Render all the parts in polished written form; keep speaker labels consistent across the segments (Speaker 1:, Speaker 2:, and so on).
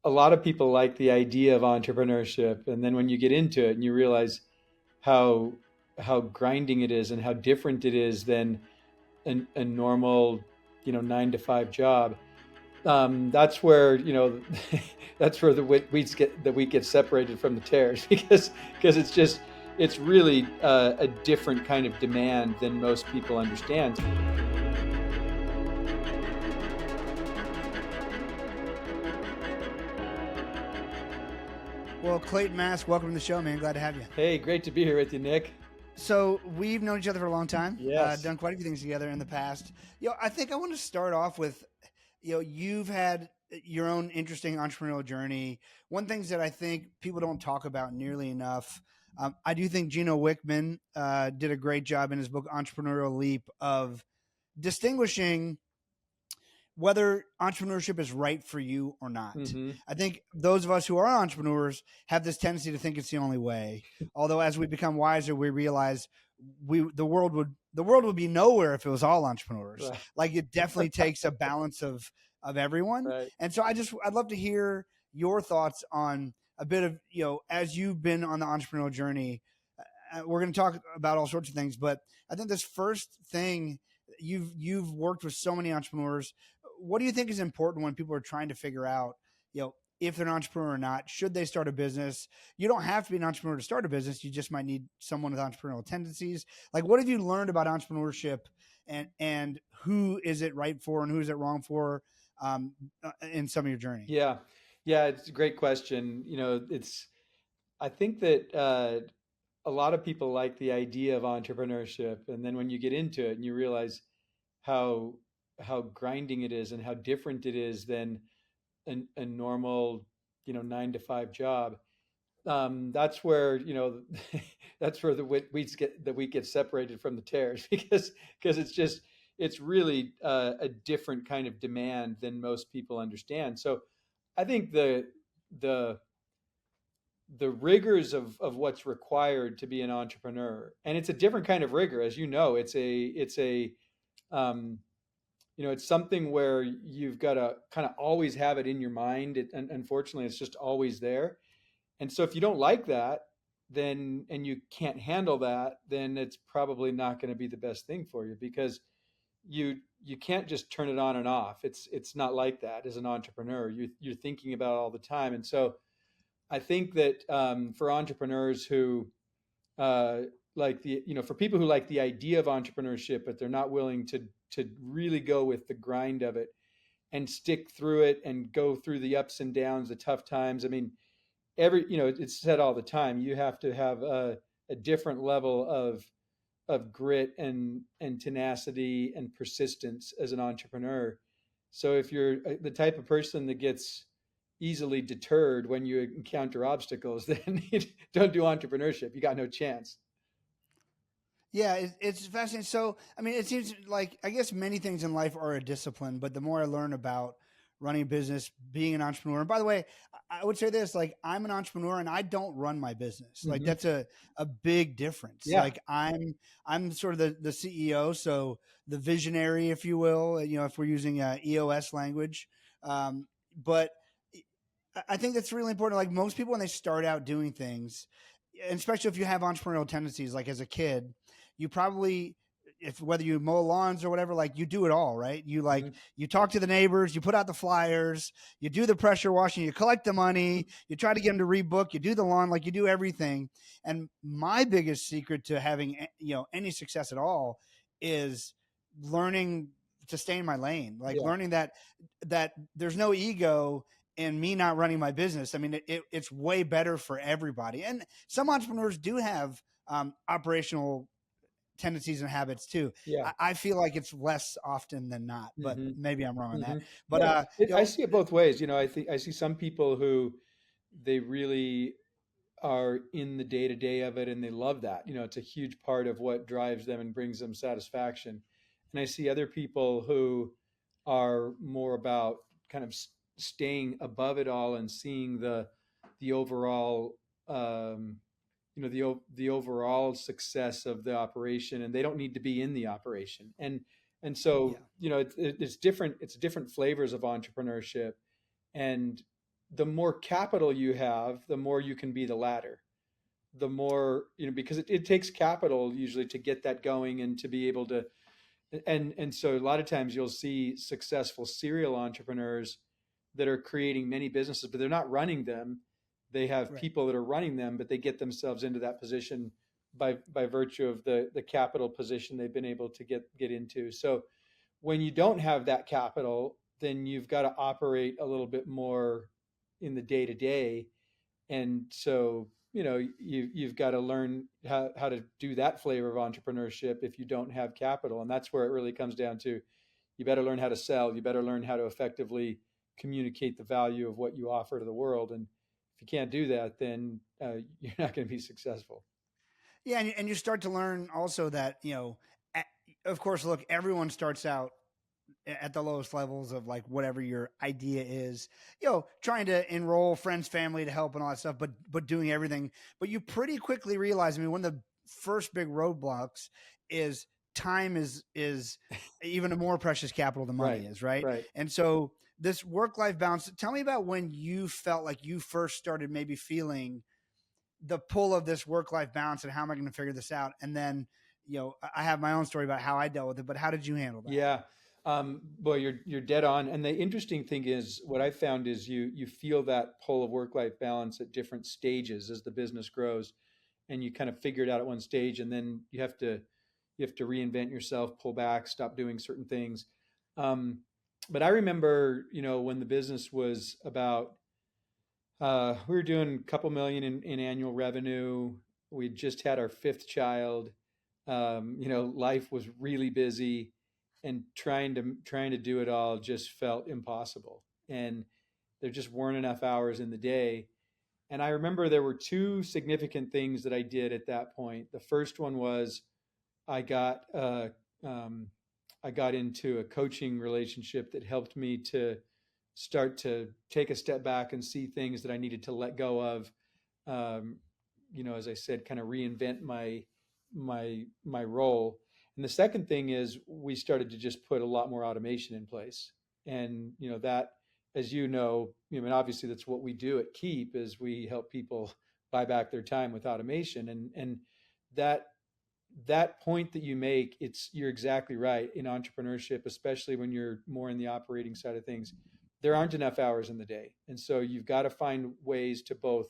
Speaker 1: a lot of people like the idea of entrepreneurship, and then when you get into it and you realize how how grinding it is and how different it is than a normal, 9 to 5 job. That's where that's where the wheat gets separated from the tares because it's really a different kind of demand than most people understand.
Speaker 2: Well, Clate Mask, welcome to the show, man. Glad to have you.
Speaker 1: Hey, great to be here with you, Nick.
Speaker 2: So we've known each other for a long time,
Speaker 1: Yes.
Speaker 2: done quite a few things together in the past. I think I want to start off with, you've had your own interesting entrepreneurial journey. One things that I think people don't talk about nearly enough. I do think Gino Wickman did a great job in his book Entrepreneurial Leap of distinguishing whether entrepreneurship is right for you or not.
Speaker 1: Hmm.
Speaker 2: I think those of us who are entrepreneurs have this tendency to think it's the only way. Although as we become wiser, we realize the world would be nowhere if it was all entrepreneurs.
Speaker 1: Right.
Speaker 2: Like it definitely takes a balance of everyone.
Speaker 1: Right.
Speaker 2: And so I'd love to hear your thoughts on a bit of, as you've been on the entrepreneurial journey. We're going to talk about all sorts of things, but I think this first thing, you've worked with so many entrepreneurs. What do you think is important when people are trying to figure out, if they're an entrepreneur or not? Should they start a business? You don't have to be an entrepreneur to start a business. You just might need someone with entrepreneurial tendencies. Like, what have you learned about entrepreneurship, and who is it right for and who is it wrong for, in some of your journey?
Speaker 1: Yeah. Yeah, it's a great question. It's I think that a lot of people like the idea of entrepreneurship, and then when you get into it and you realize how how grinding it is and how different it is than a normal, 9 to 5 job. That's where that's where the wheat gets separated from the tares because it's really a different kind of demand than most people understand. So I think the the rigors of what's required to be an entrepreneur, and it's a different kind of rigor, as you know. It's a um, it's something where you've got to kind of always have it in your mind. And unfortunately, it's just always there. And so if you don't like that, then and you can't handle that, then it's probably not going to be the best thing for you because you can't just turn it on and off. It's not like that as an entrepreneur. You're thinking about it all the time. And so I think that for entrepreneurs who like for people who like the idea of entrepreneurship, but they're not willing to really go with the grind of it and stick through it and go through the ups and downs, the tough times. I mean, it's said all the time. You have to have a different level of grit and tenacity and persistence as an entrepreneur. So if you're the type of person that gets easily deterred when you encounter obstacles, then you don't do entrepreneurship. You got no chance.
Speaker 2: Yeah, it's fascinating. So, I mean, it seems like I guess many things in life are a discipline, but the more I learn about running a business, being an entrepreneur, and by the way, I would say this: like, I'm an entrepreneur and I don't run my business. Like,
Speaker 1: Hmm.
Speaker 2: that's a big difference.
Speaker 1: Yeah.
Speaker 2: Like, I'm sort of the CEO, so the visionary, if you will. If we're using EOS language, but I think that's really important. Like most people, when they start out doing things, and especially if you have entrepreneurial tendencies, like as a kid, you probably, if whether you mow lawns or whatever, like you do it all, right?
Speaker 1: Hmm.
Speaker 2: You talk to the neighbors, you put out the flyers, you do the pressure washing, you collect the money, you try to get them to rebook, you do the lawn, like you do everything. And my biggest secret to having any success at all is learning to stay in my lane, like
Speaker 1: Yeah.
Speaker 2: learning that there's no ego and me not running my business. I mean, it's way better for everybody. And some entrepreneurs do have operational tendencies and habits too.
Speaker 1: Yeah.
Speaker 2: I feel like it's less often than not, but
Speaker 1: Hmm.
Speaker 2: maybe I'm wrong on
Speaker 1: Hmm.
Speaker 2: that. But
Speaker 1: No, I see it both ways. I think I see some people who they really are in the day to day of it and they love that. It's a huge part of what drives them and brings them satisfaction. And I see other people who are more about kind of staying above it all and seeing the overall the overall success of the operation, and they don't need to be in the operation. And so
Speaker 2: yeah,
Speaker 1: it's different. It's different flavors of entrepreneurship, and the more capital you have, the more you can be the latter. The more, because it takes capital usually to get that going and to be able to, and so a lot of times you'll see successful serial entrepreneurs that are creating many businesses, but they're not running them. They have
Speaker 2: Right.
Speaker 1: people that are running them, but they get themselves into that position by virtue of the capital position they've been able to get into. So when you don't have that capital, then you've got to operate a little bit more in the day to day. And so, you've got to learn how to do that flavor of entrepreneurship if you don't have capital. And that's where it really comes down to, you better learn how to sell. You better learn how to effectively communicate the value of what you offer to the world. And if you can't do that, then you're not going to be successful.
Speaker 2: Yeah, and you start to learn also that of course, look, everyone starts out at the lowest levels of like whatever your idea is, trying to enroll friends, family to help and all that stuff, but doing everything. But you pretty quickly realize, I mean, one of the first big roadblocks is time is even a more precious capital than money
Speaker 1: Right,
Speaker 2: is, right?
Speaker 1: right.
Speaker 2: And so this work-life balance, tell me about when you felt like you first started maybe feeling the pull of this work-life balance and how am I going to figure this out? And then, I have my own story about how I dealt with it, but how did you handle that?
Speaker 1: Yeah. Boy, you're dead on. And the interesting thing is, what I found is you feel that pull of work-life balance at different stages as the business grows, and you kind of figure it out at one stage, and then you have to reinvent yourself, pull back, stop doing certain things. Um, but I remember, when the business was about, we were doing a couple million in annual revenue. We just had our fifth child. Life was really busy, and trying to do it all just felt impossible. And there just weren't enough hours in the day. And I remember there were two significant things that I did at that point. The first one was I got um, I got into a coaching relationship that helped me to start to take a step back and see things that I needed to let go of. Um, as I said, kind of reinvent my role. And the second thing is we started to just put a lot more automation in place. And that, as I mean, obviously that's what we do at Keap, is we help people buy back their time with automation. And that that point that you make, you're exactly right. In entrepreneurship, especially when you're more in the operating side of things, there aren't enough hours in the day. And so you've got to find ways to both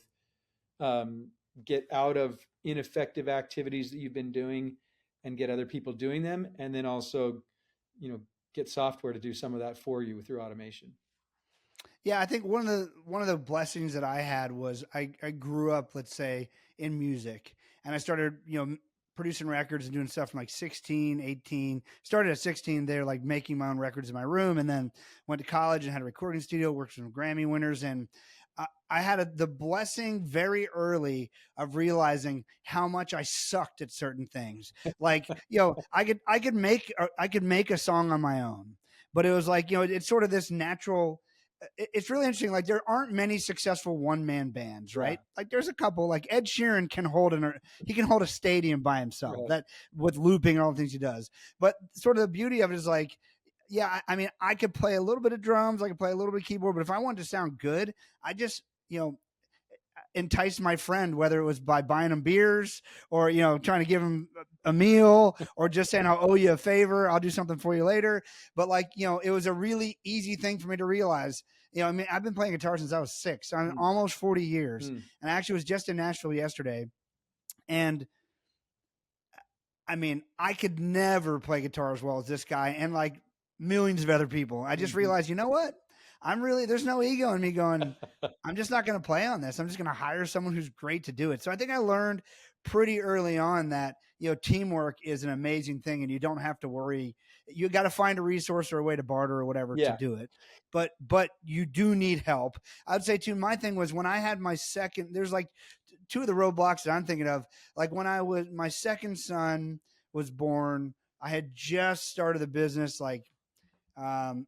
Speaker 1: um, get out of ineffective activities that you've been doing and get other people doing them, and then also, get software to do some of that for you through automation.
Speaker 2: Yeah, I think one of the blessings that I had was I grew up, let's say, in music, and I started, producing records and doing stuff from like 16, 18. Started at 16 there, like making my own records in my room, and then went to college and had a recording studio, worked with some Grammy winners, and I had the blessing very early of realizing how much I sucked at certain things. Like, I could make a song on my own, but it was like, it's sort of this natural. It's really interesting. Like, there aren't many successful one man bands,
Speaker 1: Yeah.
Speaker 2: right? Like, there's a couple. Like Ed Sheeran can hold a stadium by himself.
Speaker 1: Right.
Speaker 2: That with looping and all the things he does. But sort of the beauty of it is like, yeah, I mean, I could play a little bit of drums, I could play a little bit of keyboard, but if I wanted to sound good, I just, entice my friend, whether it was by buying him beers or, trying to give him a meal or just saying, I'll owe you a favor. I'll do something for you later. But like, it was a really easy thing for me to realize, I mean, I've been playing guitar since I was 6, so I'm
Speaker 1: Mm.
Speaker 2: almost 40 years.
Speaker 1: Mm.
Speaker 2: And I actually was just in Nashville yesterday. And I mean, I could never play guitar as well as this guy and like millions of other people. I just
Speaker 1: Mhm.
Speaker 2: realized, you know what? There's no ego in me going, I'm just not going to play on this. I'm just going to hire someone who's great to do it. So I think I learned pretty early on that, teamwork is an amazing thing and you don't have to worry. You got to find a resource or a way to barter or whatever to
Speaker 1: Yeah.
Speaker 2: do it. But you do need help. I'd say too, my thing was when I had my second, there's like two of the roadblocks that I'm thinking of. Like when my second son was born, I had just started the business. Like, um,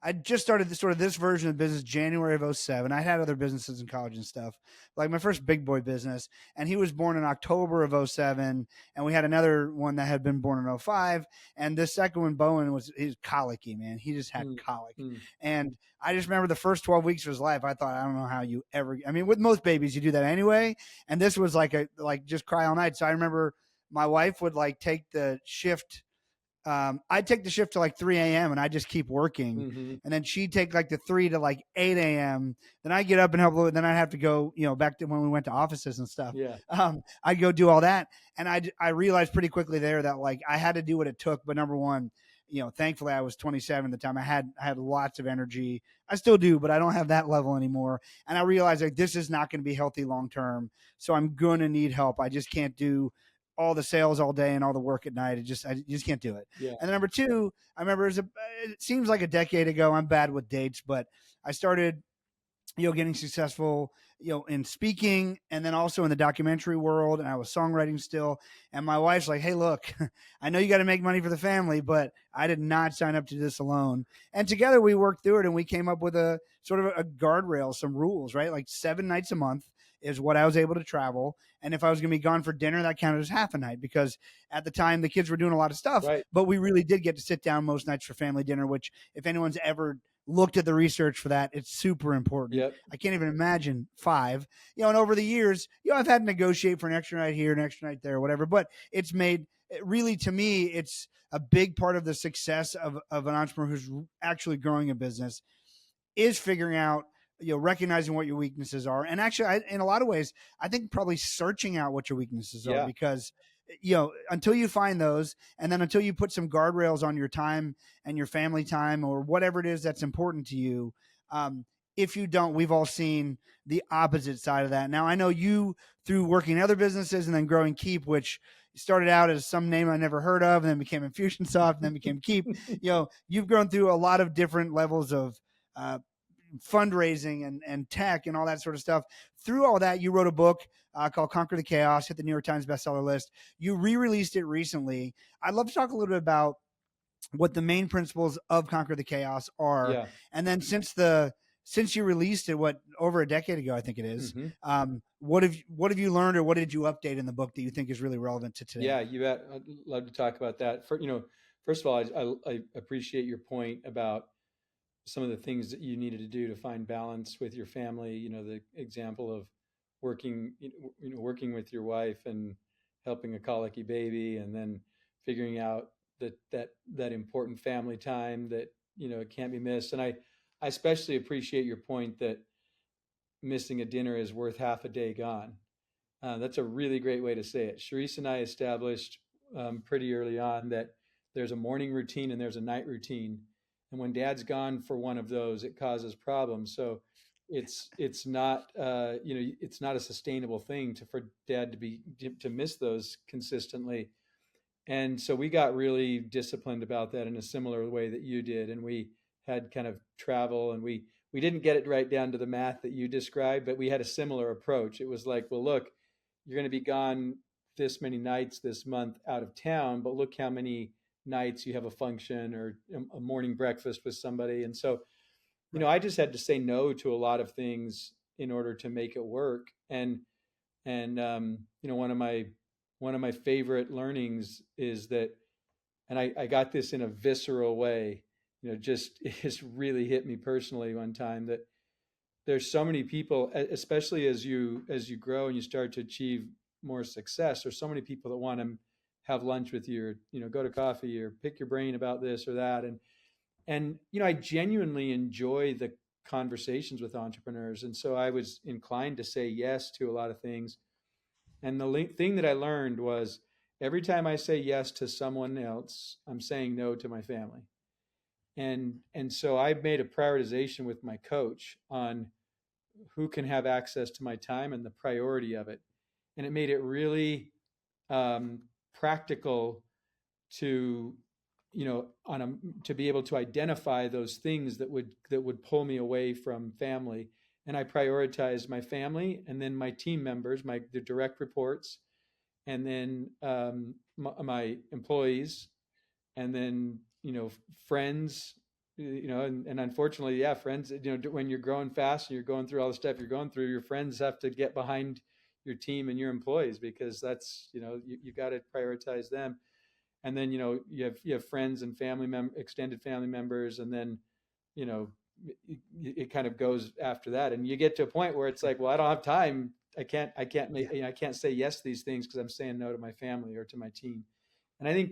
Speaker 2: I just started this version of business January of '07. I had other businesses in college and stuff, like my first big boy business. And he was born in October of '07. And we had another one that had been born in '05. And this second one, Bowen, he's colicky, man. He just had
Speaker 1: Mm,
Speaker 2: colic.
Speaker 1: mm.
Speaker 2: And I just remember the first 12 weeks of his life. I thought, I don't know how you ever, I mean, with most babies, you do that anyway. And this was like just cry all night. So I remember my wife would like take the shift. I'd take the shift to like 3 a.m. and I just keep working.
Speaker 1: Mm-hmm.
Speaker 2: And then she'd take like the 3 to like 8 a.m. Then I get up and help. Then I'd have to go, back to when we went to offices and stuff.
Speaker 1: Yeah.
Speaker 2: I'd go do all that. And I realized pretty quickly there that like I had to do what it took. But number one, thankfully I was 27 at the time. I had lots of energy. I still do, but I don't have that level anymore. And I realized like this is not going to be healthy long term. So I'm going to need help. I just can't do all the sales all day and all the work at night. I just can't do it.
Speaker 1: Yeah.
Speaker 2: And then number two, I remember it seems like a decade ago. I'm bad with dates, but I started, getting successful, in speaking and then also in the documentary world. And I was songwriting still. And my wife's like, hey, look, I know you got to make money for the family, but I did not sign up to this alone. And together we worked through it and we came up with a sort of a guardrail, some rules, right? Like 7 nights a month is what I was able to travel. And if I was going to be gone for dinner, that counted as half a night because at the time the kids were doing a lot of stuff,
Speaker 1: Right.
Speaker 2: but we really did get to sit down most nights for family dinner, which if anyone's ever looked at the research for that, it's super important.
Speaker 1: Yep.
Speaker 2: I can't even imagine 5, and over the years, I've had to negotiate for an extra night here, an extra night there, whatever, but it's made really, to me, it's a big part of the success of an entrepreneur who's actually growing a business is figuring out, recognizing what your weaknesses are. And actually, in a lot of ways, I think probably searching out what your weaknesses are, because, until you find those, and then until you put some guardrails on your time and your family time or whatever it is that's important to you. If you don't, we've all seen the opposite side of that. Now, I know you through working in other businesses and then growing Keap, which started out as some name I never heard of and then became Infusionsoft and then became Keap. You've grown through a lot of different levels of, fundraising and tech and all that sort of stuff. Through all that, you wrote a book called Conquer the Chaos, hit the New York Times bestseller list. You re-released it recently. I'd love to talk a little bit about what the main principles of Conquer the Chaos are.
Speaker 1: Yeah.
Speaker 2: And then since you released it, over a decade ago, I think it is,
Speaker 1: Mm-hmm.
Speaker 2: what have you learned or what did you update in the book that you think is really relevant to today?
Speaker 1: Yeah, you bet. I'd love to talk about that. First of all, I appreciate your point about some of the things that you needed to do to find balance with your family. The example of working, working with your wife and helping a colicky baby, and then figuring out that important family time that it can't be missed. And I especially appreciate your point that missing a dinner is worth half a day gone. That's a really great way to say it. Sharice and I established pretty early on that there's a morning routine and there's a night routine. And when dad's gone for one of those, it causes problems. So it's not it's not a sustainable thing for dad to miss those consistently. And so we got really disciplined about that in a similar way that you did. And we had kind of travel, and we didn't get it right down to the math that you described, but we had a similar approach. It was like, well, look, you're going to be gone this many nights this month out of town, but look how many nights you have a function or a morning breakfast with somebody. And so, I just had to say no to a lot of things in order to make it work. And one of my favorite learnings is that, and I got this in a visceral way, just it's really hit me personally one time, that there's so many people, especially as you grow and you start to achieve more success, there's so many people that want to have lunch with you, or go to coffee or pick your brain about this or that. And I genuinely enjoy the conversations with entrepreneurs, and so I was inclined to say yes to a lot of things. And the thing that I learned was every time I say yes to someone else, I'm saying no to my family. And so I made a prioritization with my coach on who can have access to my time and the priority of it. And it made it really practical to to be able to identify those things that would pull me away from family. And I prioritized my family, and then my team members, the direct reports, and then my employees, and then friends, and unfortunately, yeah, friends, when you're growing fast and you're going through all the stuff you're going through, your friends have to get behind your team and your employees, because that's, you got to prioritize them. And then, you have friends and extended family members, and then, you know, it kind of goes after that, and you get to a point where it's like, well, I don't have time. I can't make, I can't say yes to these things because I'm saying no to my family or to my team. And I think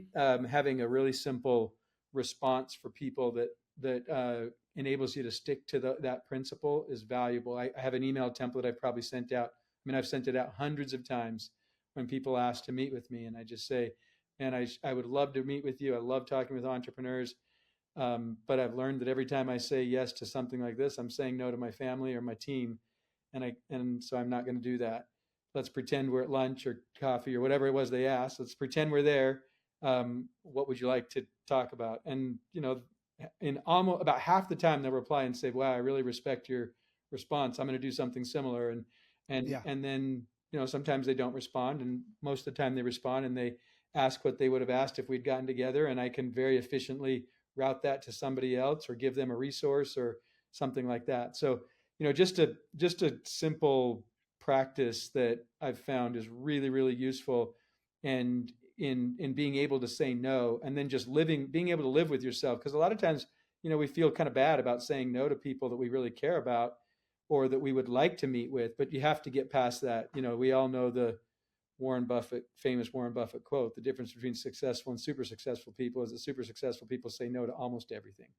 Speaker 1: having a really simple response for people that enables you to stick to that principle is valuable. I have an email template I've probably sent out. I mean, I've sent it out hundreds of times when people ask to meet with me, and I just say, man, I would love to meet with you. I love talking with entrepreneurs. But I've learned that every time I say yes to something like this, I'm saying no to my family or my team, and so I'm not going to do that. Let's pretend we're at lunch or coffee or whatever it was they asked. Let's pretend we're there. What would you like to talk about? And in almost about half the time they'll reply and say, "Wow, I really respect your response. I'm going to do something similar." And and
Speaker 2: Yeah.
Speaker 1: and then sometimes they don't respond, and most of the time they respond and they ask what they would have asked if we'd gotten together, and I can very efficiently route that to somebody else or give them a resource or something like that. So, just a simple practice that I've found is really, really useful, and in being able to say no, and then just being able to live with yourself. Because a lot of times, we feel kind of bad about saying no to people that we really care about or that we would like to meet with, but you have to get past that. We all know the famous Warren Buffett quote: "The difference between successful and super successful people is that super successful people say no to almost everything."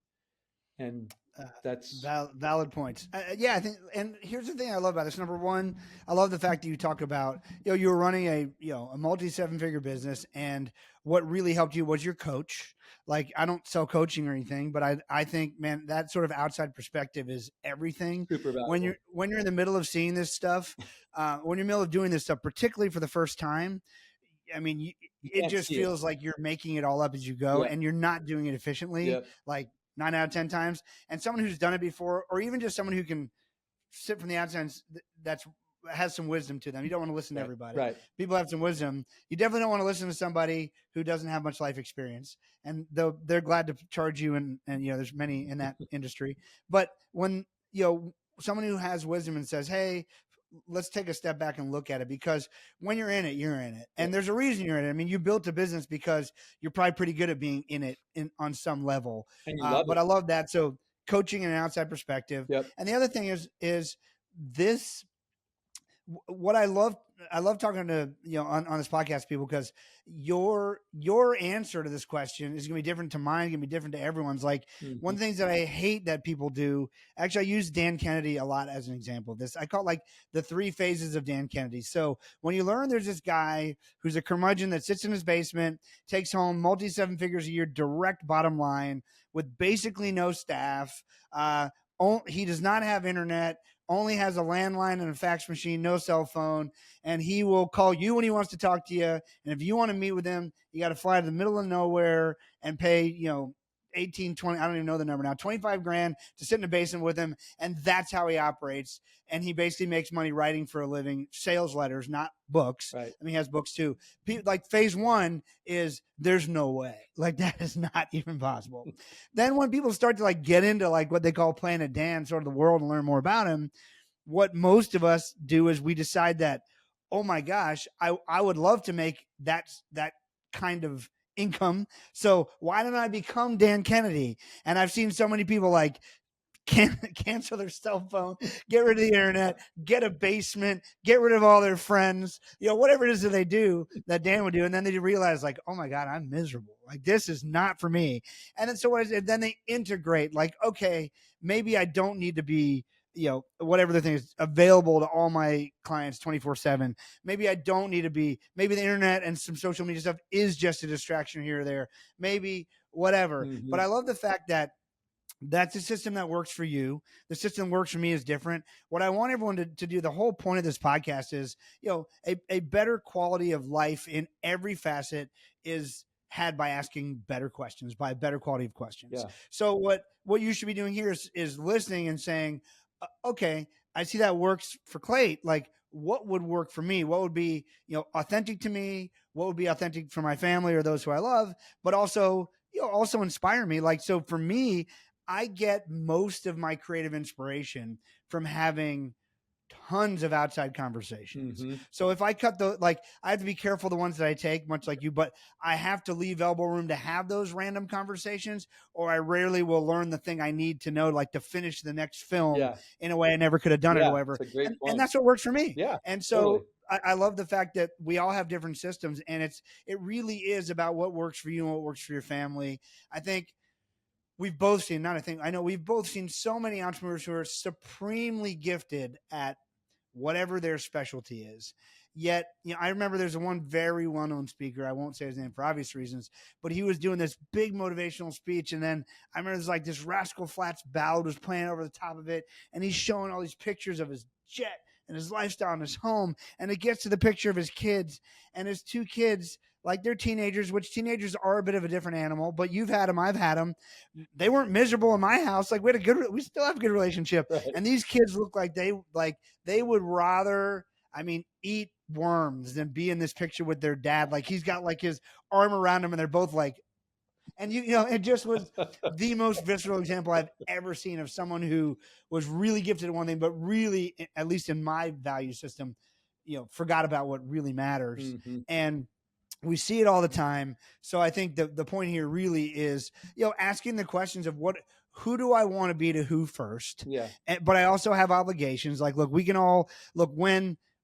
Speaker 1: And that's
Speaker 2: Valid points. Yeah, I think, and here's the thing I love about this. Number one, I love the fact that you talk about, you were running a multi 7-figure business, and what really helped you was your coach. Like, I don't sell coaching or anything, but I think, man, that sort of outside perspective is everything.
Speaker 1: super
Speaker 2: When
Speaker 1: valuable.
Speaker 2: you're in the middle of seeing this stuff, when you're in the middle of doing this stuff, particularly for the first time, I mean,
Speaker 1: You
Speaker 2: it
Speaker 1: can't
Speaker 2: just
Speaker 1: see it.
Speaker 2: feels like you're making it all up as you go,
Speaker 1: Yeah.
Speaker 2: and you're not doing it efficiently.
Speaker 1: Yeah.
Speaker 2: Like 9 out of 10 times. And someone who's done it before, or even just someone who can sit from the outside, that's has some wisdom to them. You don't want to listen to
Speaker 1: Right.
Speaker 2: everybody.
Speaker 1: Right.
Speaker 2: People have some wisdom. You definitely don't want to listen to somebody who doesn't have much life experience. And though they're glad to charge you, and there's many in that industry. But when someone who has wisdom and says, "Hey, let's take a step back and look at it," because when you're in it, you're in it,
Speaker 1: Yeah.
Speaker 2: and there's a reason you're in it. I mean, you built a business because you're probably pretty good at being in it on some level.
Speaker 1: And you love
Speaker 2: But
Speaker 1: it.
Speaker 2: I love that. So coaching and an outside perspective,
Speaker 1: Yep.
Speaker 2: and the other thing is this. What I love talking to on this podcast, people, because your answer to this question is going to be different to mine, going to be different to everyone's. Like, one
Speaker 1: Mhm.
Speaker 2: of the things that I hate that people do, actually, I use Dan Kennedy a lot as an example of this. I call it like the 3 phases of Dan Kennedy. So when you learn there's this guy who's a curmudgeon that sits in his basement, takes home multi 7 figures a year, direct bottom line, with basically no staff. He does not have internet, only has a landline and a fax machine, no cell phone, and he will call you when he wants to talk to you. And if you want to meet with him, you got to fly to the middle of nowhere and pay, 18, 20, I don't even know the number now, 25 grand to sit in a basement with him. And that's how he operates. And he basically makes money writing for a living, sales letters, not books.
Speaker 1: Right.
Speaker 2: I mean, he has books too. Like, phase 1 is there's no way. Like, that is not even possible. Then when people start to get into what they call Planet Dan, sort of the world, and learn more about him, what most of us do is we decide that, oh my gosh, I would love to make that kind of income. So why don't I become Dan Kennedy? And I've seen so many people cancel their cell phone, get rid of the internet, get a basement, get rid of all their friends, whatever it is that they do that Dan would do. And then they realize, oh my God, I'm miserable. This is not for me. And then then they integrate, okay, maybe I don't need to be, whatever the thing is, available to all my clients 24/7. Maybe I don't need to be, maybe the internet and some social media stuff is just a distraction here or there, maybe whatever.
Speaker 1: Mhm.
Speaker 2: But I love the fact that that's a system that works for you. The system works for me is different. What I want everyone to do, the whole point of this podcast is, a better quality of life in every facet is had by asking better questions, by a better quality of questions.
Speaker 1: Yeah.
Speaker 2: So what you should be doing here is listening and saying, okay, I see that works for Clate. What would work for me? What would be, authentic to me? What would be authentic for my family or those who I love, but also, also inspire me. So for me, I get most of my creative inspiration from having tons of outside conversations.
Speaker 1: Mm-hmm.
Speaker 2: So if I cut like, I have to be careful the ones that I take, much like you, but I have to leave elbow room to have those random conversations, or I rarely will learn the thing I need to know, like to finish the next film
Speaker 1: Yeah.
Speaker 2: in a way I never could have done it or
Speaker 1: Yeah.
Speaker 2: whatever.
Speaker 1: It's a great
Speaker 2: And
Speaker 1: point.
Speaker 2: that's what works for me.
Speaker 1: Yeah.
Speaker 2: And
Speaker 1: Totally.
Speaker 2: so I love the fact that we all have different systems, and it really is about what works for you and what works for your family. I think we've both seen, not I think, I know we've both seen so many entrepreneurs who are supremely gifted at whatever their specialty is. Yet, I remember there's one very well-known speaker. I won't say his name for obvious reasons, but he was doing this big motivational speech. And then I remember there's like this Rascal Flatts ballad was playing over the top of it. And he's showing all these pictures of his jet and his lifestyle and his home. And it gets to the picture of his kids, and his two kids, like they're teenagers, which teenagers are a bit of a different animal, but you've had them, I've had them. They weren't miserable in my house. Like we still have a good relationship.
Speaker 1: Right.
Speaker 2: And these kids look like they would rather, eat worms than be in this picture with their dad. Like he's got like his arm around him, and they're both like, and it just was the most visceral example I've ever seen of someone who was really gifted at one thing, but really, at least in my value system, forgot about what really matters.
Speaker 1: Mm-hmm.
Speaker 2: And we see it all the time. So I think the point here really is, asking the questions of who do I want to be to who first?
Speaker 1: Yeah.
Speaker 2: But I also have obligations. Like, look, we can all look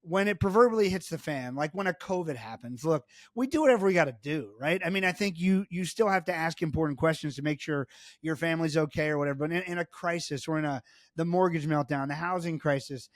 Speaker 2: when it proverbially hits the fan, like when a COVID happens, look, we do whatever we got to do. Right. I think you still have to ask important questions to make sure your family's okay or whatever. But in a crisis, or the mortgage meltdown, the housing crisis,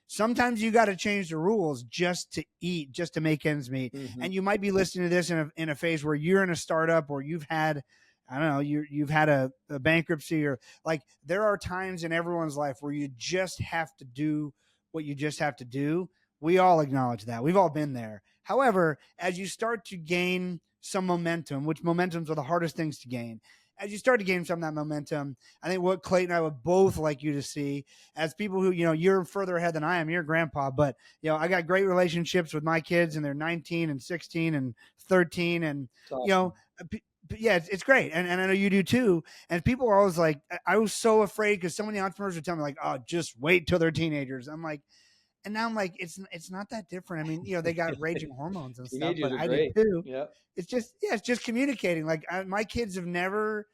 Speaker 2: sometimes you got to change the rules just to eat, just to make ends meet.
Speaker 1: Mm-hmm.
Speaker 2: And you might be listening to this in a phase where you're in a startup, or you've had, I don't know, you've had a bankruptcy, or like there are times in everyone's life where you just have to do what you just have to do. We all acknowledge that. We've all been there. However, as you start to gain some momentum, which momentum's are the hardest things to gain, as you start to gain some of that momentum, I think what Clate and I would both like you to see as people who, you're further ahead than I am, you're a grandpa, but, I got great relationships with my kids, and they're 19 and 16 and 13. And,
Speaker 1: Awesome.
Speaker 2: yeah, it's great. And I know you do too. And people are always like, I was so afraid because so many entrepreneurs would tell me like, oh, just wait till they're teenagers. I'm like, and now I'm like, it's not that different. They got raging hormones and stuff,
Speaker 1: Teenagers
Speaker 2: but
Speaker 1: are
Speaker 2: I
Speaker 1: great.
Speaker 2: did too.
Speaker 1: Yeah.
Speaker 2: It's just communicating. Like my kids have never,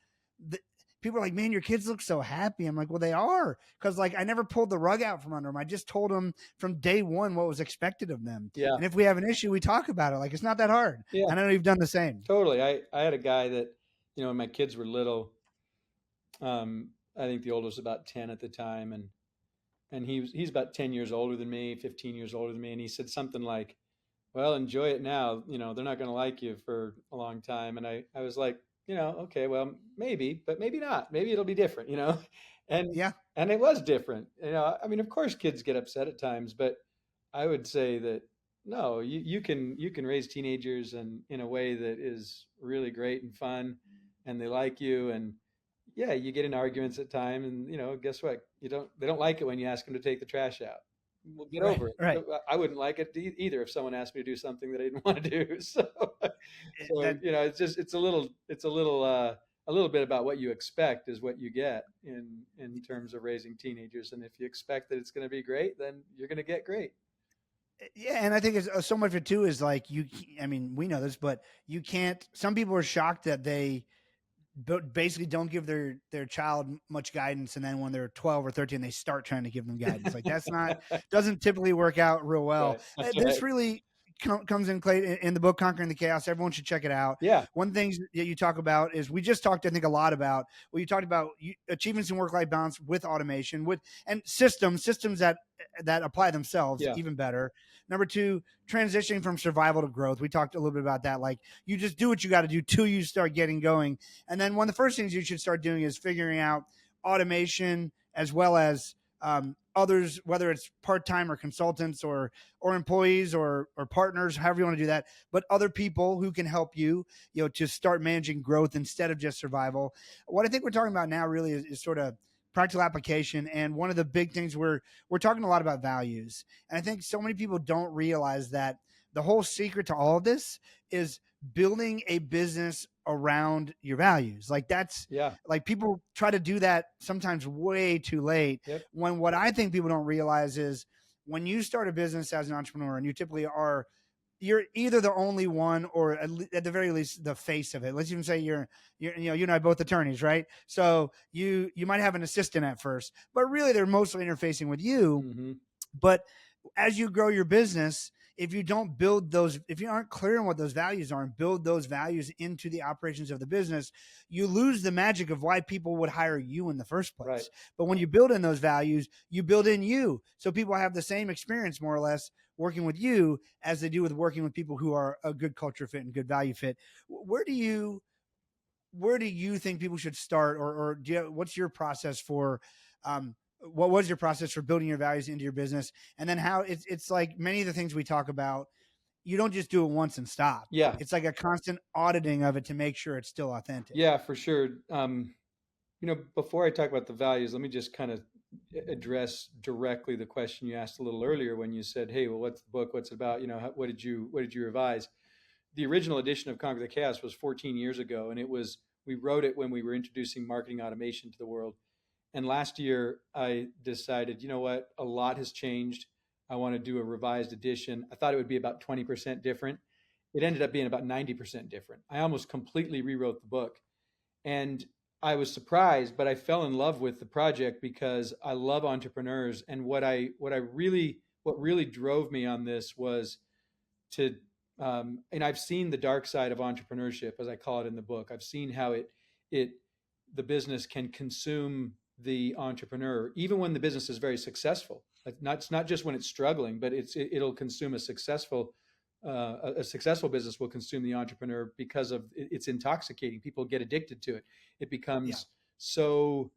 Speaker 2: people are like, man, your kids look so happy. I'm like, well, they are. Cause like, I never pulled the rug out from under them. I just told them from day one what was expected of them.
Speaker 1: Yeah.
Speaker 2: And if we have an issue, we talk about it. Like, it's not that hard.
Speaker 1: Yeah.
Speaker 2: And I know you've done the same.
Speaker 1: Totally. I had a guy that, when my kids were little, I think the oldest was about 10 at the time. And he's about 10 years older than me, 15 years older than me. And he said something like, well, enjoy it now. They're not going to like you for a long time. And I was like, okay, well, maybe, but maybe not. Maybe it'll be different, And
Speaker 2: Yeah.
Speaker 1: And it was different. Of course kids get upset at times, but I would say that no, you can raise teenagers in a way that is really great and fun, and they like you. And yeah, you get in arguments at time, and guess what? They don't like it when you ask them to take the trash out. We'll get over it.
Speaker 2: Right.
Speaker 1: I wouldn't like it either if someone asked me to do something that I didn't want to do. So it's a little bit about what you expect is what you get in terms of raising teenagers. And if you expect that it's going to be great, then you're going to get great.
Speaker 2: Yeah, and I think it's so much of it too is like we know this, but you can't. Some people are shocked that they basically don't give their child much guidance, and then when they're 12 or 13, they start trying to give them guidance. Like that's doesn't typically work out real well.
Speaker 1: Right.
Speaker 2: This really comes in Clate in the book Conquering the Chaos. Everyone should check it out.
Speaker 1: Yeah.
Speaker 2: One thing that you talk about is we just talked, I think, a lot about you talked about achievements in work-life balance with automation, and systems that apply themselves even better. Number two, transitioning from survival to growth. We talked a little bit about that. Like you just do what you got to do till you start getting going. And then one of the first things you should start doing is figuring out automation as well as others, whether it's part-time or consultants or employees or partners, however you want to do that, but other people who can help you, to start managing growth instead of just survival. What I think we're talking about now really is sort of practical application. And one of the big things we're talking a lot about values. And I think so many people don't realize that the whole secret to all of this is building a business around your values. Like that's
Speaker 1: Yeah.
Speaker 2: like people try to do that sometimes way too late.
Speaker 1: Yep.
Speaker 2: When what I think people don't realize is when you start a business as an entrepreneur, and you typically are, you're either the only one or at the very least the face of it. Let's even say you're you and I both attorneys, right? So you might have an assistant at first, but really they're mostly interfacing with you.
Speaker 1: Mm-hmm.
Speaker 2: But as you grow your business, if you don't build those, if you aren't clear on what those values are and build those values into the operations of the business, you lose the magic of why people would hire you in the first place.
Speaker 1: Right.
Speaker 2: But when you build in those values, you build in you. So people have the same experience, more or less, working with you as they do with working with people who are a good culture fit and good value fit. Where do you think people should start, or what's your process for, what was your process for building your values into your business? And then how it's like many of the things we talk about, you don't just do it once and stop.
Speaker 1: Yeah.
Speaker 2: It's like a constant auditing of it to make sure it's still authentic.
Speaker 1: Yeah, for sure. Before I talk about the values, let me just kind of address directly the question you asked a little earlier when you said, "Hey, well, what's the book? What's it about? What did you revise?" The original edition of Conquer the Chaos was 14 years ago, and we wrote it when we were introducing marketing automation to the world. And last year, I decided, you know what, a lot has changed. I want to do a revised edition. I thought it would be about 20% different. It ended up being about 90% different. I almost completely rewrote the book. And I was surprised, but I fell in love with the project because I love entrepreneurs. And what really drove me on this was to, and I've seen the dark side of entrepreneurship, as I call it in the book. I've seen how the business can consume the entrepreneur, even when the business is very successful. It's not just when it's struggling, but it'll consume a successful business will consume the entrepreneur because of it's intoxicating. People get addicted to it. It becomes so,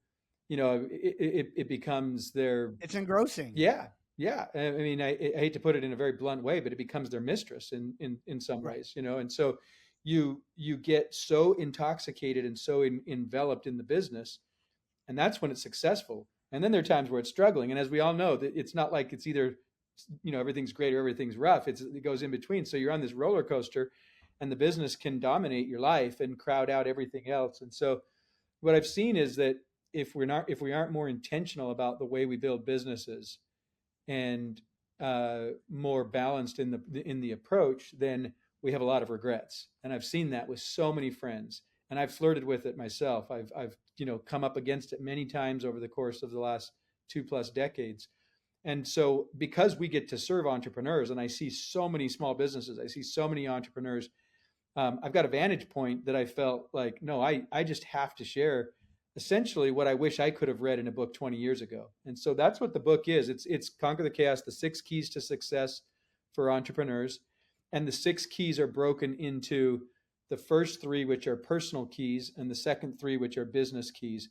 Speaker 1: it becomes
Speaker 2: it's engrossing.
Speaker 1: Yeah. Yeah. I mean, I hate to put it in a very blunt way, but it becomes their mistress in some ways, and so you get so intoxicated and so enveloped in the business, and that's when it's successful. And then there are times where it's struggling. And as we all know, that it's not like it's either, everything's great or everything's rough. It goes in between. So you're on this roller coaster, and the business can dominate your life and crowd out everything else. And so what I've seen is that if we aren't more intentional about the way we build businesses and more balanced in the approach, then we have a lot of regrets. And I've seen that with so many friends. And I've flirted with it myself. I've come up against it many times over the course of the last 2+ decades. And so because we get to serve entrepreneurs, and I see so many small businesses, I see so many entrepreneurs, I've got a vantage point that I felt like, no, I just have to share essentially what I wish I could have read in a book 20 years ago. And so that's what the book is. It's Conquer the Chaos, the 6 keys to success for entrepreneurs. And the 6 keys are broken into the first 3, which are personal keys, and the second 3, which are business keys.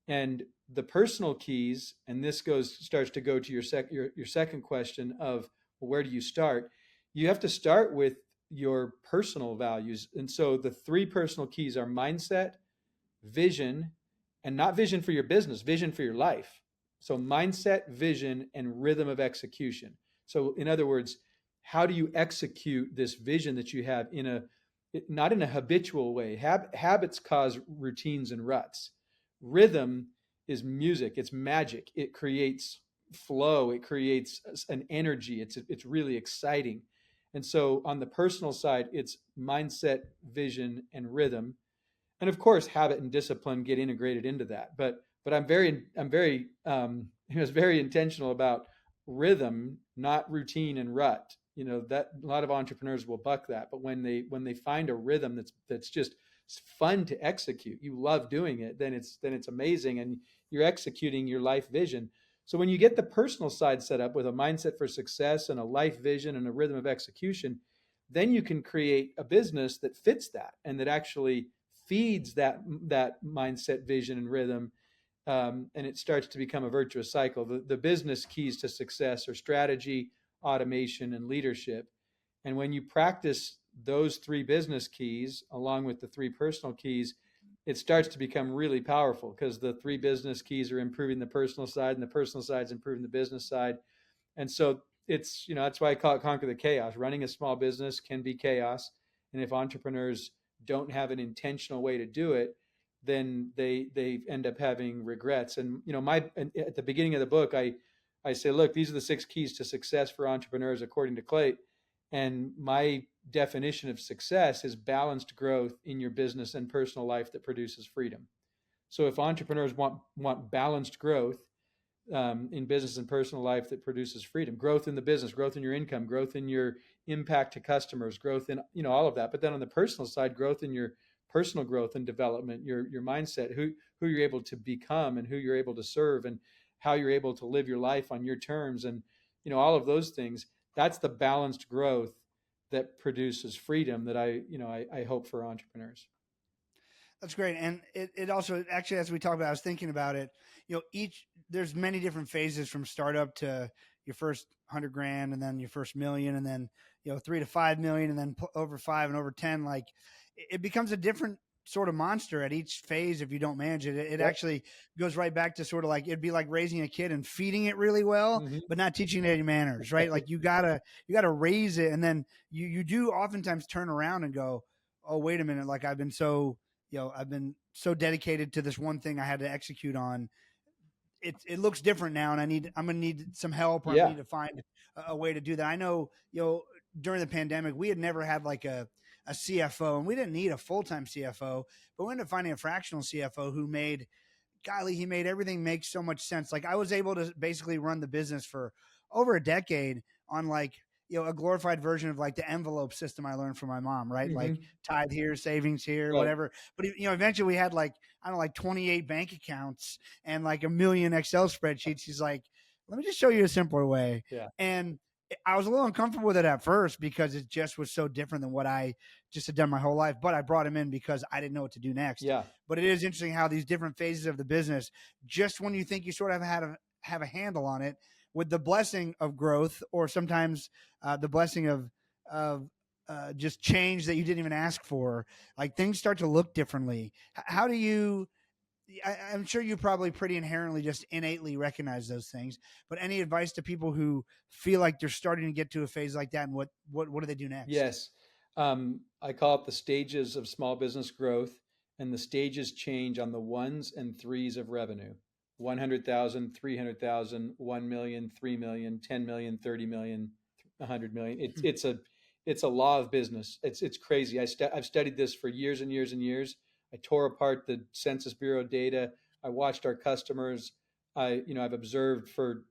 Speaker 1: And the personal keys, and this starts to go to your second question of, well, where do you start? You have to start with your personal values. And so the 3 personal keys are mindset, vision, and not vision for your business, vision for your life. So mindset, vision, and rhythm of execution. So in other words, how do you execute this vision that you have not in a habitual way? Habits cause routines and ruts. Rhythm is music. It's magic. It creates flow. It creates an energy. It's really exciting. And so on the personal side, it's mindset, vision, and rhythm. And of course, habit and discipline get integrated into that. But I'm very very intentional about rhythm, not routine and rut. That a lot of entrepreneurs will buck that. But when they find a rhythm that's just fun to execute, you love doing it, then it's amazing, and you're executing your life vision. So when you get the personal side set up with a mindset for success and a life vision and a rhythm of execution, then you can create a business that fits that and that actually feeds that mindset, vision, and rhythm. And it starts to become a virtuous cycle. The business keys to success are strategy, automation, and leadership. And when you practice those 3 business keys along with the 3 personal keys, it starts to become really powerful because the 3 business keys are improving the personal side, and the personal side is improving the business side. And so it's, that's why I call it conquer the chaos. Running a small business can be chaos. And if entrepreneurs don't have an intentional way to do it, then they end up having regrets. And, at the beginning of the book, I say, look, these are the 6 keys to success for entrepreneurs, according to Clate. And my definition of success is balanced growth in your business and personal life that produces freedom. So if entrepreneurs want balanced growth in business and personal life that produces freedom, growth in the business, growth in your income, growth in your impact to customers, growth in all of that. But then on the personal side, growth in your personal growth and development, your mindset, who you're able to become and who you're able to serve and how you're able to live your life on your terms, and all of those things. That's the balanced growth that produces freedom that I hope for entrepreneurs.
Speaker 2: That's great. And it also, actually, as we talked about, I was thinking about it, there's many different phases from startup to your first 100 grand and then your first million, and then, 3 to 5 million, and then over 5 and over 10. Like, it becomes a different sort of monster at each phase if you don't manage it. It actually goes right back to sort of like, it'd be like raising a kid and feeding it really well, but not teaching it any manners, right? Like you gotta raise it, and then you do oftentimes turn around and go, oh, wait a minute, like I've been so dedicated to this one thing I had to execute on. It looks different now, and I'm going to need some help, or I need to find a way to do that. I know, during the pandemic, we had never had like a CFO, and we didn't need a full-time CFO, but we ended up finding a fractional CFO who made everything make so much sense. Like, I was able to basically run the business for over a decade on like, a glorified version of like the envelope system I learned from my mom, right? Like tithe here, savings here, whatever. But eventually we had like, I don't know, like 28 bank accounts and like a million Excel spreadsheets. He's like, let me just show you a simpler way.
Speaker 1: Yeah.
Speaker 2: And I was a little uncomfortable with it at first because it just was so different than what I just had done my whole life. But I brought him in because I didn't know what to do next.
Speaker 1: Yeah.
Speaker 2: But it is interesting how these different phases of the business, just when you think you sort of have a handle on it, with the blessing of growth, or sometimes the blessing of just change that you didn't even ask for, like things start to look differently. How do you? I'm sure you probably pretty inherently just innately recognize those things. But any advice to people who feel like they're starting to get to a phase like that, and what do they do next?
Speaker 1: Yes, I call it the stages of small business growth, and the stages change on the 1s and 3s of revenue. 100,000, 300,000, 1 million, 3 million, 10 million, 30 million, 100 million. It's a law of business. It's crazy. I've studied this for years and years and years. I tore apart the Census Bureau data. I watched our customers. I've observed for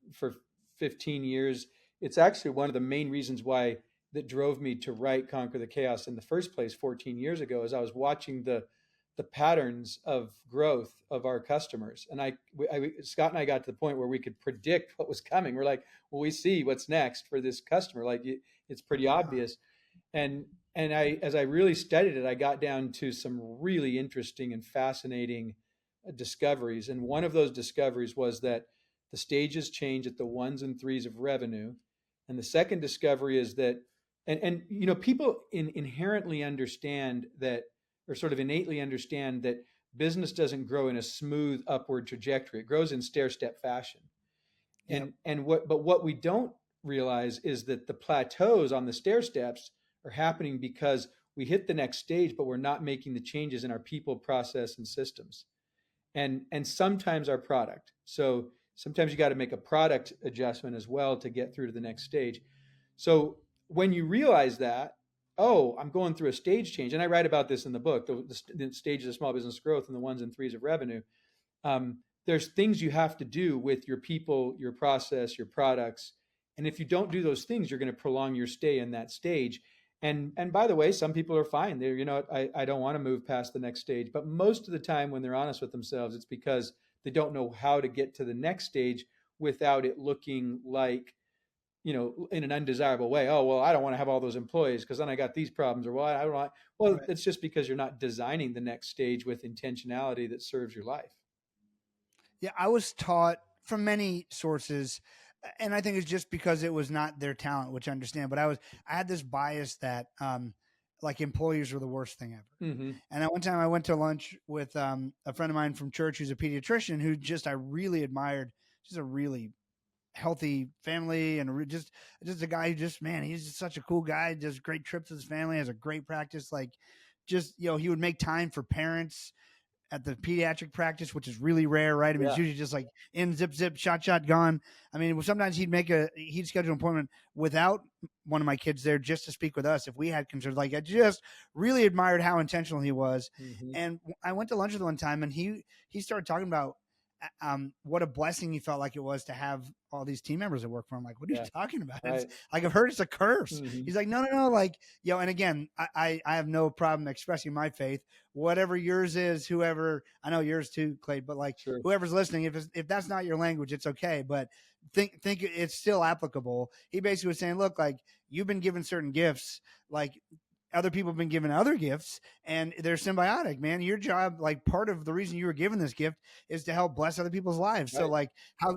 Speaker 1: 15 years. It's actually one of the main reasons why that drove me to write Conquer the Chaos in the first place 14 years ago, as I was watching the patterns of growth of our customers. And Scott and I got to the point where we could predict what was coming. We're like, well, we see what's next for this customer. Like, it's pretty obvious. And as I really studied it, I got down to some really interesting and fascinating discoveries. And one of those discoveries was that the stages change at the 1s and 3s of revenue. And the second discovery is that, and people inherently understand that, or sort of innately understand that business doesn't grow in a smooth upward trajectory. It grows in stair-step fashion. Yep. But what we don't realize is that the plateaus on the stair steps are happening because we hit the next stage, but we're not making the changes in our people, process, and systems. And sometimes our product. So sometimes you got to make a product adjustment as well to get through to the next stage. So when you realize that, oh, I'm going through a stage change, and I write about this in the book, the stages of small business growth and the 1s and 3s of revenue. There's things you have to do with your people, your process, your products. And if you don't do those things, you're going to prolong your stay in that stage. And by the way, some people are fine. They're, I don't want to move past the next stage. But most of the time when they're honest with themselves, it's because they don't know how to get to the next stage without it looking like, in an undesirable way. Oh, well, I don't want to have all those employees because then I got these problems, or I don't want. Well, right. It's just because you're not designing the next stage with intentionality that serves your life.
Speaker 2: Yeah, I was taught from many sources, and I think it's just because it was not their talent, which I understand. But I had this bias that like employees were the worst thing ever. Mm-hmm. And at one time I went to lunch with a friend of mine from church who's a pediatrician who I really admired. She's a really healthy family and just a guy who just, man, he's just such a cool guy. Does great trips with his family, has a great practice. Like, just, he would make time for parents at the pediatric practice, which is really rare, right? I mean, it's
Speaker 1: Yeah.
Speaker 2: usually just like in, zip, zip, shot, shot, gone. I mean, sometimes he'd schedule an appointment without one of my kids there just to speak with us if we had concerns. Like, I just really admired how intentional he was.
Speaker 1: Hmm.
Speaker 2: And I went to lunch with him one time, and he started talking about what a blessing he felt like it was to have all these team members that work for him. Like, what are you
Speaker 1: Yeah.
Speaker 2: talking about? It's
Speaker 1: Right.
Speaker 2: like, I've heard it's a curse.
Speaker 1: Hmm.
Speaker 2: He's like, no, no, no. Like, and again, I have no problem expressing my faith, whatever yours is, whoever, I know yours too, Clay, but like
Speaker 1: Sure.
Speaker 2: whoever's listening, if that's not your language, it's okay. But think it's still applicable. He basically was saying, look, like, you've been given certain gifts, like other people have been given other gifts, and they're symbiotic, man. Your job, like, part of the reason you were given this gift is to help bless other people's lives. So
Speaker 1: Right.
Speaker 2: like,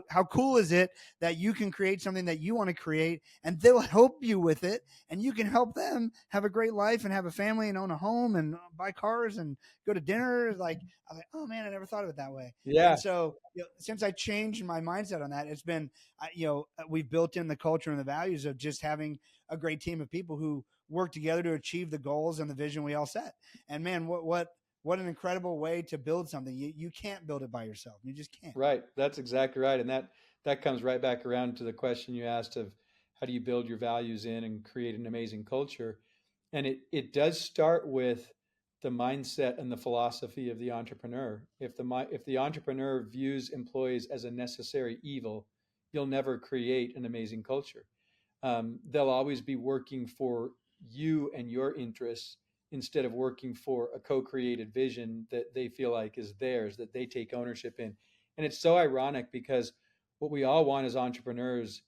Speaker 2: how cool is it that you can create something that you want to create, and they'll help you with it, and you can help them have a great life and have a family and own a home and buy cars and go to dinner. Like, I'm like, oh man, I never thought of it that way.
Speaker 1: Yeah.
Speaker 2: And so, since I changed my mindset on that, it's been, we've built in the culture and the values of just having a great team of people who work together to achieve the goals and the vision we all set. And man, what an incredible way to build something. You can't build it by yourself. You just can't.
Speaker 1: Right. That's exactly right. And that comes right back around to the question you asked of how do you build your values in and create an amazing culture? And it does start with the mindset and the philosophy of the entrepreneur. If the entrepreneur views employees as a necessary evil, you'll never create an amazing culture. They'll always be working for you and your interests instead of working for a co-created vision that they feel like is theirs, that they take ownership in. And it's so ironic because what we all want as entrepreneurs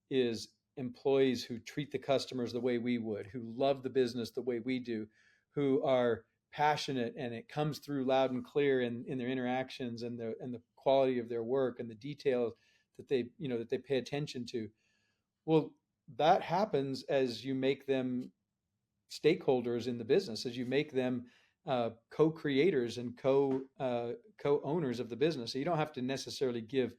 Speaker 1: is employees who treat the customers the way we would, who love the business the way we do, who are passionate, and it comes through loud and clear in their interactions and the quality of their work and the details that they pay attention to. Well, that happens as you make them stakeholders in the business, as you make them co-creators and co-owners of the business. So you don't have to necessarily give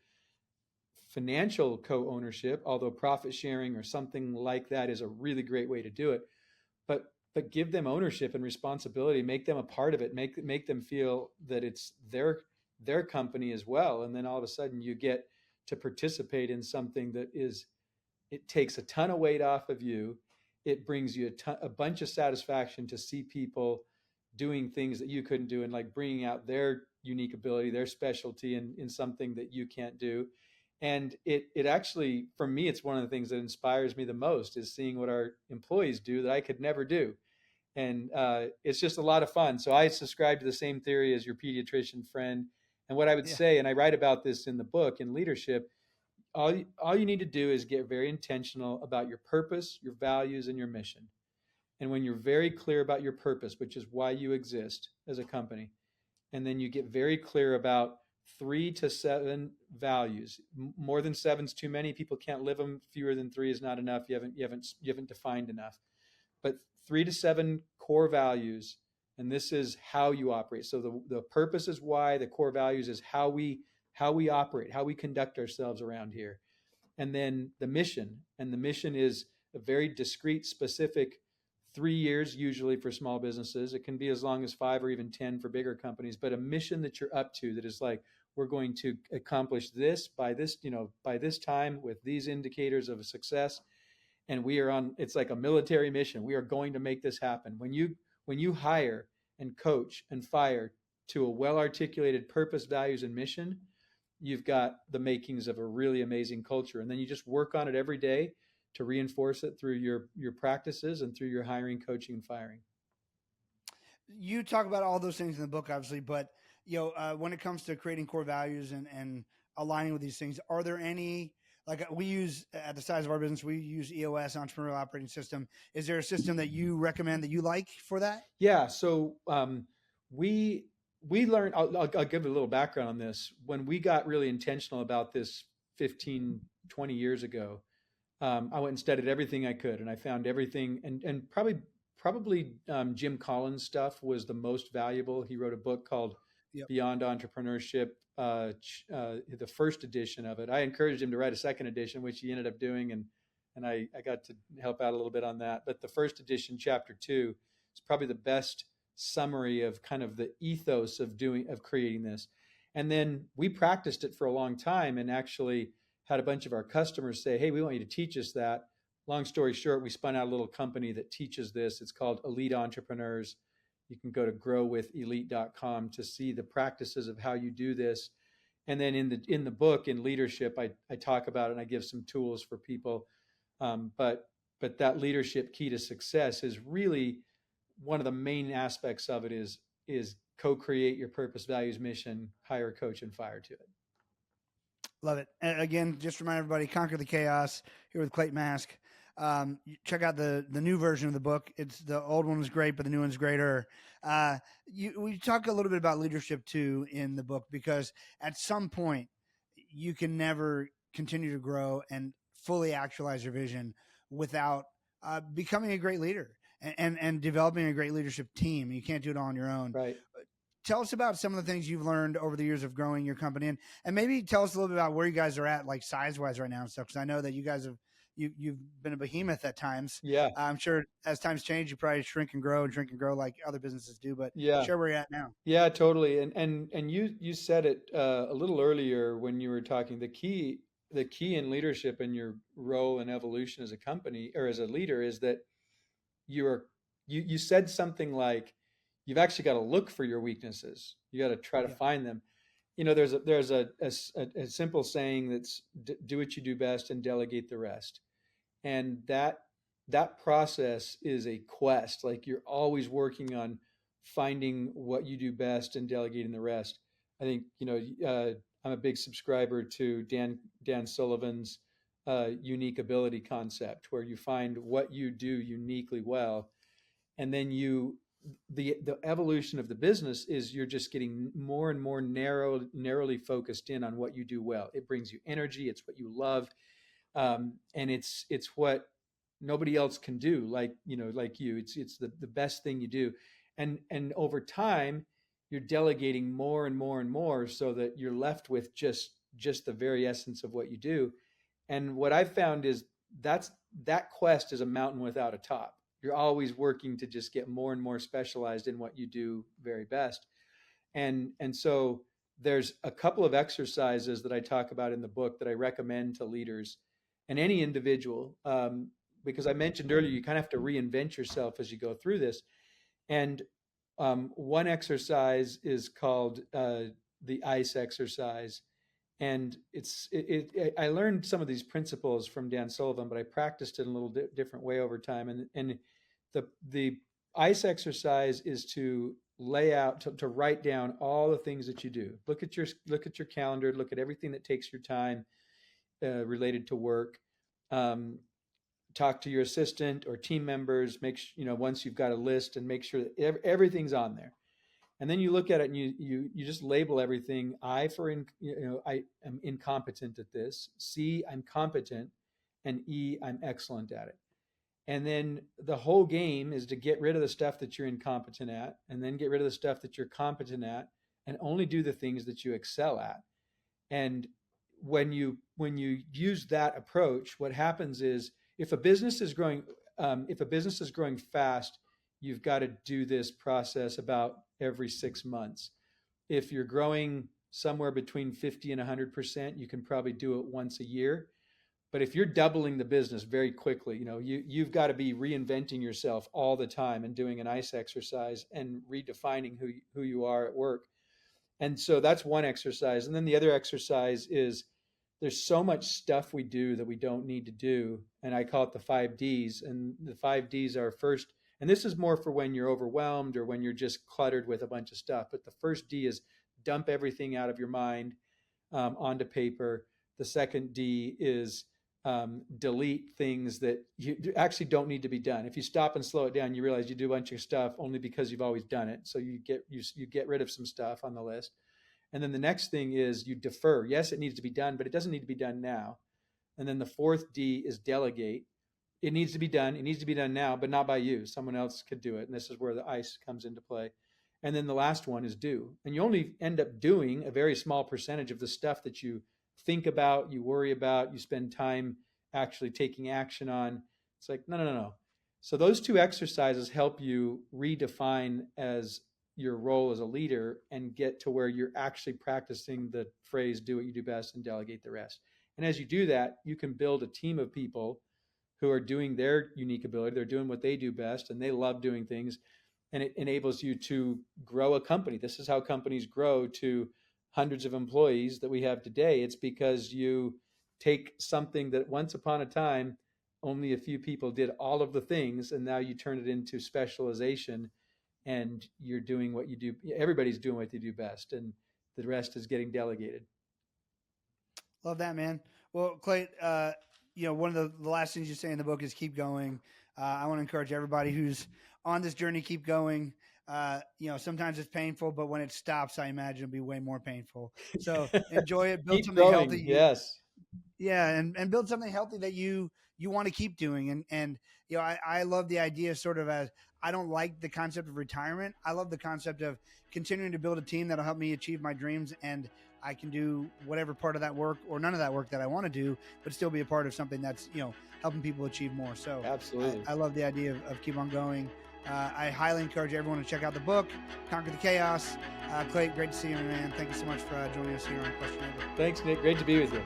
Speaker 1: financial co-ownership, although profit sharing or something like that is a really great way to do it. But give them ownership and responsibility, make them a part of it, make them feel that it's their company as well. And then all of a sudden you get to participate in something that is it takes a ton of weight off of you. It brings you a bunch of satisfaction to see people doing things that you couldn't do and like bringing out their unique ability, their specialty in something that you can't do. And it actually, for me, it's one of the things that inspires me the most is seeing what our employees do that I could never do. And it's just a lot of fun. So I subscribe to the same theory as your pediatrician friend. And what I would
Speaker 2: Yeah.
Speaker 1: say, and I write about this in the book in leadership, all you need to do is get very intentional about your purpose, your values, and your mission. And when you're very clear about your purpose, which is why you exist as a company, and then you get very clear about 3 to 7 values. More than seven's too many. People can't live them. Fewer than three is not enough. You haven't defined enough. But 3 to 7 core values, and this is how you operate. So the purpose is why, the core values is how we operate, how we conduct ourselves around here. And then the mission, and the mission is a very discrete, specific 3 years usually for small businesses. It can be as long as 5 or even 10 for bigger companies, but a mission that you're up to that is like, we're going to accomplish this by this time with these indicators of success. And we are on, it's like a military mission. We are going to make this happen. When you hire and coach and fire to a well articulated purpose, values, and mission, you've got the makings of a really amazing culture. And then you just work on it every day to reinforce it through your practices and through your hiring, coaching, and firing.
Speaker 2: You talk about all those things in the book, obviously, but when it comes to creating core values and aligning with these things, are there any, like, we use at the size of our business, we use EOS, Entrepreneurial Operating System. Is there a system that you recommend that you like for that?
Speaker 1: Yeah. So we we learned. I'll give a little background on this. When we got really intentional about this 15, 20 years ago, I went and studied everything I could, and I found everything. And probably Jim Collins' stuff was the most valuable. He wrote a book called
Speaker 2: Yep.
Speaker 1: Beyond Entrepreneurship. the first edition of it. I encouraged him to write a second edition, which he ended up doing, and I got to help out a little bit on that. But the first edition, chapter 2, is probably the best summary of kind of the ethos of creating this. And then we practiced it for a long time, and actually had a bunch of our customers say, "Hey, we want you to teach us that." Long story short, we spun out a little company that teaches this. It's called Elite Entrepreneurs. You can go to growwithelite.com to see the practices of how you do this. And then in the book, in leadership, I talk about it and I give some tools for people. But that leadership key to success is really one of the main aspects of it is co-create your purpose, values, mission, hire, coach, and fire to it.
Speaker 2: Love it. And again, just remind everybody, Conquer the Chaos here with Clate Mask. Check out the new version of the book. The old one was great, but the new one's greater. We talk a little bit about leadership too in the book, because at some point you can never continue to grow and fully actualize your vision without becoming a great leader and developing a great leadership team. You can't do it all on your own.
Speaker 1: Right.
Speaker 2: Tell us about some of the things you've learned over the years of growing your company, and maybe tell us a little bit about where you guys are at, like size-wise right now and stuff. Because I know that you guys you've been a behemoth at times.
Speaker 1: Yeah.
Speaker 2: I'm sure as times change, you probably shrink and grow like other businesses do. But
Speaker 1: yeah,
Speaker 2: share where you're at now.
Speaker 1: Yeah, totally. And you said it a little earlier when you were talking. The key in leadership and your role and evolution as a company or as a leader is that you said something like, you've actually got to look for your weaknesses. You got to try to find them. There's a simple saying that's do what you do best and delegate the rest. And that process is a quest. Like, you're always working on finding what you do best and delegating the rest. I think, I'm a big subscriber to Dan Sullivan's unique ability concept, where you find what you do uniquely well, and then the evolution of the business is you're just getting more and more narrowly focused in on what you do well. It brings you energy. It's what you love, and it's what nobody else can do. Like you, it's the best thing you do, and over time, you're delegating more and more and more, so that you're left with just the very essence of what you do. And what I've found is that quest is a mountain without a top. You're always working to just get more and more specialized in what you do very best. And so there's a couple of exercises that I talk about in the book that I recommend to leaders and any individual, because I mentioned earlier, you kind of have to reinvent yourself as you go through this. And one exercise is called the ICE exercise. And I learned some of these principles from Dan Sullivan, but I practiced it in a little different way over time. And the ICE exercise is to lay out, to write down all the things that you do. Look at your calendar. Look at everything that takes your time related to work. Talk to your assistant or team members. Once you've got a list, and make sure that everything's on there. And then you look at it and you just label everything. I am incompetent at this. C, I'm competent. And E, I'm excellent at it. And then the whole game is to get rid of the stuff that you're incompetent at, and then get rid of the stuff that you're competent at, and only do the things that you excel at. And when you use that approach, what happens is, if a business is growing fast, you've got to do this process about every 6 months. If you're growing somewhere between 50 and 100%, you can probably do it once a year. But if you're doubling the business very quickly, you've got to be reinventing yourself all the time and doing an ICE exercise and redefining who you are at work. And so that's one exercise. And then the other exercise is, there's so much stuff we do that we don't need to do. And I call it the 5 Ds. And the 5 Ds are, first, and this is more for when you're overwhelmed or when you're just cluttered with a bunch of stuff. But the first D is dump everything out of your mind onto paper. The second D is delete things that you actually don't need to be done. If you stop and slow it down, you realize you do a bunch of stuff only because you've always done it. So you get rid of some stuff on the list. And then the next thing is you defer. Yes, it needs to be done, but it doesn't need to be done now. And then the fourth D is delegate. It needs to be done. It needs to be done now, but not by you. Someone else could do it. And this is where the ICE comes into play. And then the last one is do. And you only end up doing a very small percentage of the stuff that you think about, you worry about, you spend time actually taking action on. It's like, no, no, no, no. So those two exercises help you redefine as your role as a leader and get to where you're actually practicing the phrase, do what you do best and delegate the rest. And as you do that, you can build a team of people who are doing their unique ability. They're doing what they do best and they love doing things. And it enables you to grow a company. This is how companies grow to hundreds of employees that we have today. It's because you take something that once upon a time, only a few people did all of the things, and now you turn it into specialization and you're doing what you do. Everybody's doing what they do best, and the rest is getting delegated.
Speaker 2: Love that, man. Well, Clate, one of the last things you say in the book is keep going. I want to encourage everybody who's on this journey, keep going. Sometimes it's painful, but when it stops, I imagine it'll be way more painful. So enjoy it, build something healthy.
Speaker 1: Yes.
Speaker 2: Yeah. And build something healthy that you want to keep doing. And I love the idea sort of as, I don't like the concept of retirement. I love the concept of continuing to build a team that'll help me achieve my dreams, and I can do whatever part of that work or none of that work that I want to do, but still be a part of something that's, helping people achieve more. So
Speaker 1: absolutely.
Speaker 2: I love the idea of keep on going. I highly encourage everyone to check out the book, Conquer the Chaos. Clate, great to see you, man. Thank you so much for joining us here on Questionable.
Speaker 1: Thanks, Nick. Great to be with you.